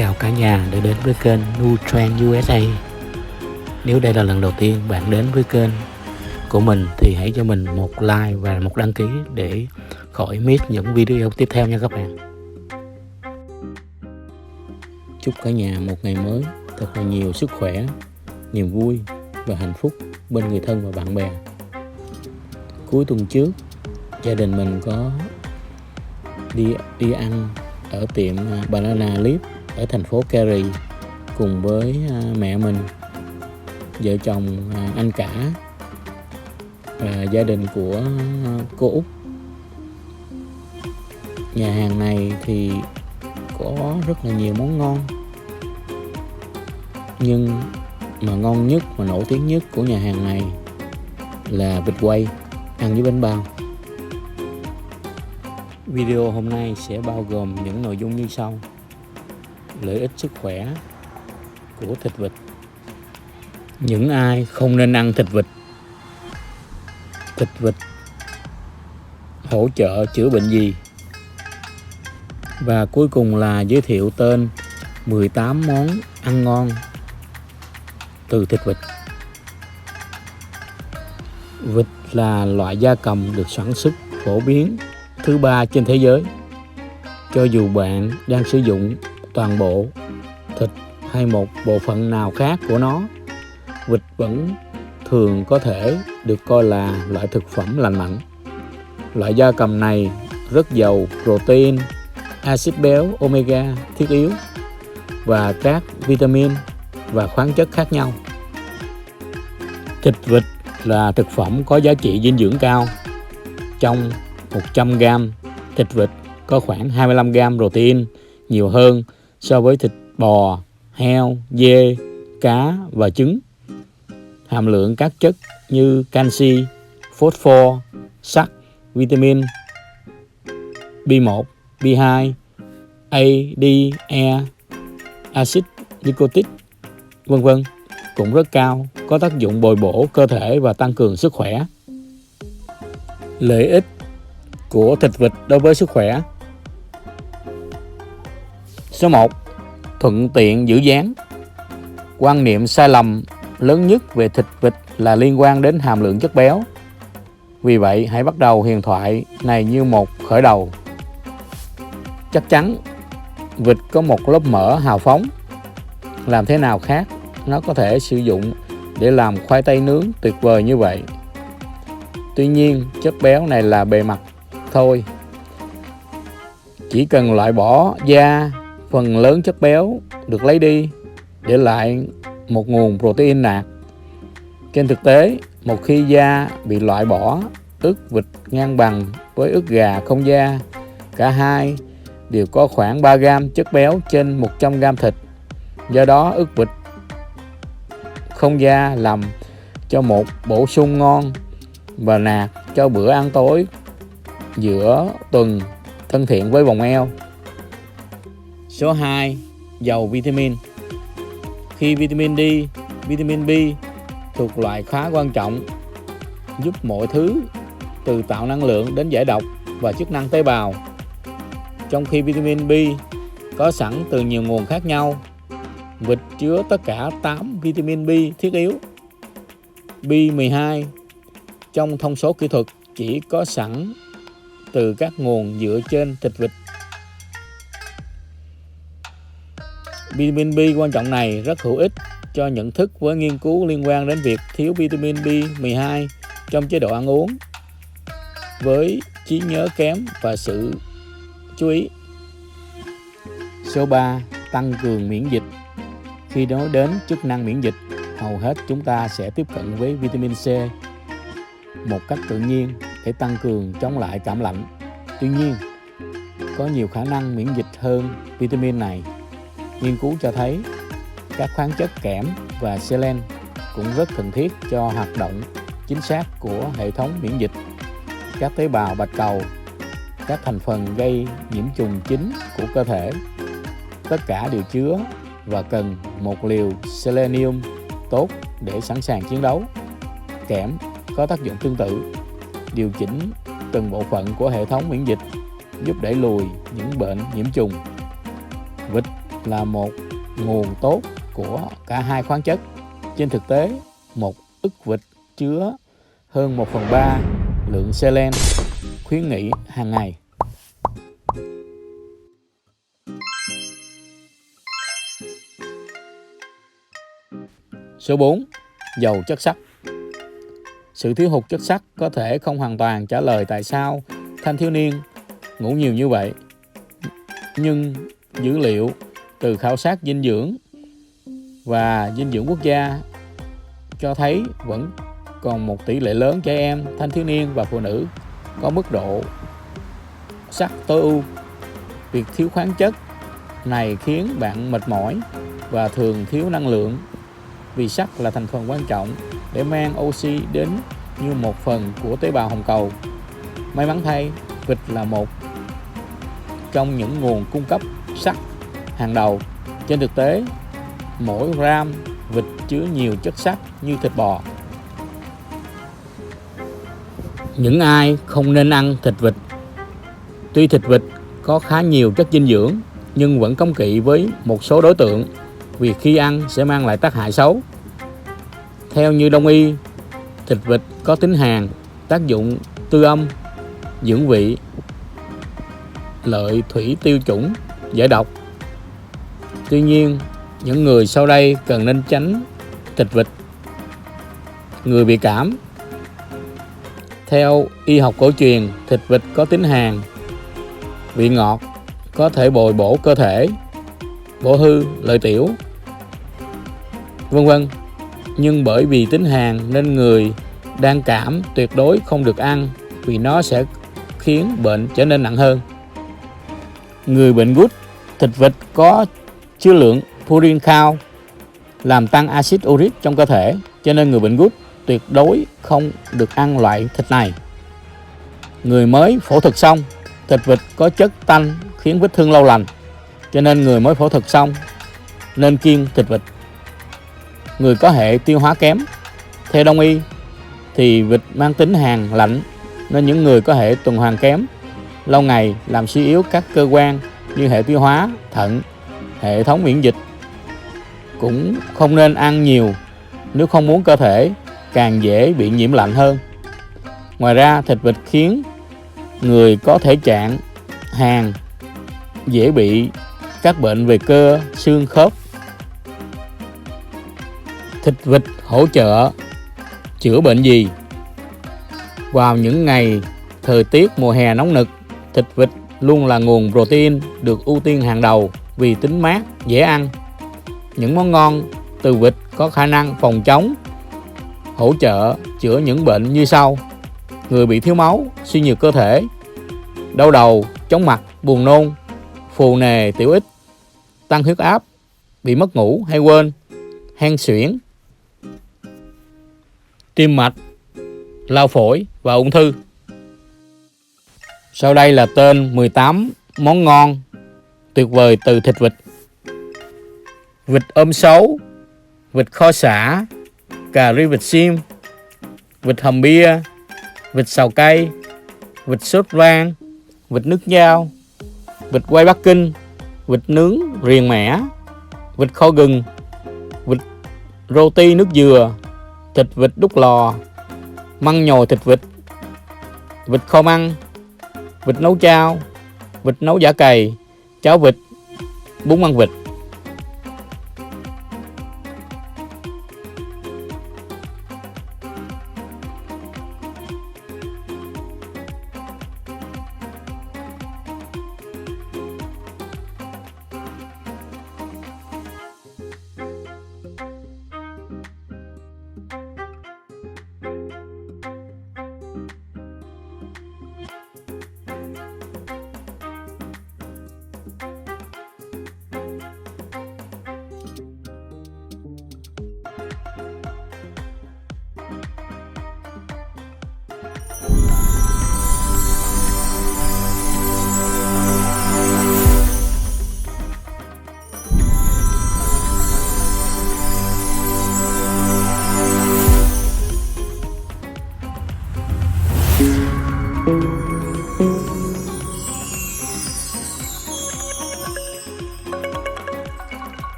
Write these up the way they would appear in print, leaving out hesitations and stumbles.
Chào cả nhà đã đến với kênh Nutrend USA. Nếu đây là lần đầu tiên bạn đến với kênh của mình thì hãy cho mình một like và một đăng ký để khỏi miss những video tiếp theo nha các bạn. Chúc cả nhà một ngày mới thật là nhiều sức khỏe, niềm vui và hạnh phúc bên người thân và bạn bè. Cuối tuần trước, gia đình mình có đi ăn ở tiệm Banana Leaf ở thành phố Cary cùng với mẹ mình, vợ chồng anh cả và gia đình của cô Út. Nhà hàng này thì có rất là nhiều món ngon, nhưng mà ngon nhất và nổi tiếng nhất của nhà hàng này là vịt quay ăn với bánh bao. Video hôm nay sẽ bao gồm những nội dung như sau: lợi ích sức khỏe của thịt vịt, những ai không nên ăn thịt vịt hỗ trợ chữa bệnh gì, và cuối cùng là giới thiệu tên 18 món ăn ngon từ thịt vịt. Vịt là loại gia cầm được sản xuất phổ biến thứ 3 trên thế giới. Cho dù bạn đang sử dụng toàn bộ thịt hay một bộ phận nào khác của nó, vịt vẫn thường có thể được coi là loại thực phẩm lành mạnh. Loại gia cầm này rất giàu protein, axit béo omega thiết yếu và các vitamin và khoáng chất khác nhau. Thịt vịt là thực phẩm có giá trị dinh dưỡng cao. Trong 100g thịt vịt có khoảng 25g protein, nhiều hơn so với thịt bò, heo, dê, cá và trứng. Hàm lượng các chất như canxi, phosphor, sắt, vitamin B1, B2, A, D, E, axit nicotic, vân vân cũng rất cao, có tác dụng bồi bổ cơ thể và tăng cường sức khỏe. Lợi ích của thịt vịt đối với sức khỏe: số 1. Thuận tiện giữ dáng. Quan niệm sai lầm lớn nhất về thịt vịt là liên quan đến hàm lượng chất béo. Vì vậy, hãy bắt đầu huyền thoại này như một khởi đầu. Chắc chắn vịt có một lớp mỡ hào phóng. Làm thế nào khác nó có thể sử dụng để làm khoai tây nướng tuyệt vời như vậy. Tuy nhiên, chất béo này là bề mặt thôi. Chỉ cần loại bỏ da, phần lớn chất béo được lấy đi, để lại một nguồn protein nạc. Trên thực tế, một khi da bị loại bỏ, ức vịt ngang bằng với ức gà không da. Cả hai đều có khoảng 3g chất béo trên 100g thịt. Do đó, ức vịt không da làm cho một bổ sung ngon và nạc cho bữa ăn tối giữa tuần thân thiện với vòng eo. Số 2. Giàu vitamin. Khi vitamin D, vitamin B thuộc loại khá quan trọng, giúp mọi thứ từ tạo năng lượng đến giải độc và chức năng tế bào. Trong khi vitamin B có sẵn từ nhiều nguồn khác nhau, vịt chứa tất cả 8 vitamin B thiết yếu. B12 trong thông số kỹ thuật chỉ có sẵn từ các nguồn dựa trên thịt vịt. Vitamin B quan trọng này rất hữu ích cho nhận thức với nghiên cứu liên quan đến việc thiếu vitamin B12 trong chế độ ăn uống, với trí nhớ kém và sự chú ý. Số 3. Tăng cường miễn dịch. Khi nói đến chức năng miễn dịch, hầu hết chúng ta sẽ tiếp cận với vitamin C một cách tự nhiên để tăng cường chống lại cảm lạnh. Tuy nhiên, có nhiều khả năng miễn dịch hơn vitamin này. Nghiên cứu cho thấy các khoáng chất kẽm và selen cũng rất cần thiết cho hoạt động chính xác của hệ thống miễn dịch. Các tế bào bạch cầu, các thành phần gây nhiễm trùng chính của cơ thể, tất cả đều chứa và cần một liều selenium tốt để sẵn sàng chiến đấu. Kẽm có tác dụng tương tự, điều chỉnh từng bộ phận của hệ thống miễn dịch, giúp đẩy lùi những bệnh nhiễm trùng. Vịt là một nguồn tốt của cả hai khoáng chất. Trên thực tế, một ức vịt chứa hơn 1/3 lượng selen khuyến nghị hàng ngày. Số 4. Giàu chất sắt. Sự thiếu hụt chất sắt có thể không hoàn toàn trả lời tại sao thanh thiếu niên ngủ nhiều như vậy. Nhưng dữ liệu từ khảo sát dinh dưỡng và dinh dưỡng quốc gia cho thấy vẫn còn một tỷ lệ lớn trẻ em, thanh thiếu niên và phụ nữ có mức độ sắt tối ưu. Việc thiếu khoáng chất này khiến bạn mệt mỏi và thường thiếu năng lượng, vì sắt là thành phần quan trọng để mang oxy đến như một phần của tế bào hồng cầu. May mắn thay, vịt là một trong những nguồn cung cấp sắt hàng đầu. Trên thực tế, mỗi gram vịt chứa nhiều chất sắt như thịt bò. Những ai không nên ăn thịt vịt? Tuy thịt vịt có khá nhiều chất dinh dưỡng, nhưng vẫn cấm kỵ với một số đối tượng vì khi ăn sẽ mang lại tác hại xấu. Theo như Đông y, thịt vịt có tính hàn, tác dụng tư âm, dưỡng vị, lợi thủy tiêu chủng, giải độc. Tuy nhiên, những người sau đây cần nên tránh thịt vịt. Người bị cảm. Theo y học cổ truyền, thịt vịt có tính hàn, vị ngọt, có thể bồi bổ cơ thể, bổ hư lợi tiểu, vân vân. Nhưng bởi vì tính hàn nên người đang cảm tuyệt đối không được ăn, vì nó sẽ khiến bệnh trở nên nặng hơn. Người bệnh gút, thịt vịt có chứa lượng purin cao, làm tăng axit uric trong cơ thể, cho nên người bệnh gút tuyệt đối không được ăn loại thịt này. Người mới phẫu thuật xong, thịt vịt có chất tanh khiến vết thương lâu lành, cho nên người mới phẫu thuật xong nên kiêng thịt vịt. Người có hệ tiêu hóa kém. Theo Đông y thì vịt mang tính hàn lạnh, nên những người có hệ tuần hoàn kém lâu ngày làm suy yếu các cơ quan như hệ tiêu hóa, thận, hệ thống miễn dịch cũng không nên ăn nhiều, nếu không muốn cơ thể càng dễ bị nhiễm lạnh hơn. Ngoài ra, thịt vịt khiến người có thể trạng hàn, dễ bị các bệnh về cơ, xương, khớp. Thịt vịt hỗ trợ chữa bệnh gì? Vào những ngày thời tiết mùa hè nóng nực, thịt vịt luôn là nguồn protein được ưu tiên hàng đầu vì tính mát, dễ ăn. Những món ngon từ vịt có khả năng phòng chống, hỗ trợ chữa những bệnh như sau: người bị thiếu máu, suy nhược cơ thể, đau đầu, chóng mặt, buồn nôn, phù nề, tiểu ích, tăng huyết áp, bị mất ngủ hay quên, hen suyễn, tim mạch, lao phổi và ung thư. Sau đây là tên 18 món ngon tuyệt vời từ thịt vịt: vịt ôm sấu, vịt kho sả, cà ri vịt xiêm, vịt hầm bia, vịt xào cay, vịt sốt vang, vịt nước dao, vịt quay Bắc Kinh, vịt nướng riềng mẻ, vịt kho gừng, vịt roti nước dừa, thịt vịt đút lò, măng nhồi thịt vịt, vịt kho măng, vịt nấu chao, vịt nấu chả cày, cháo vịt, bún măng vịt.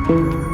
Thank you.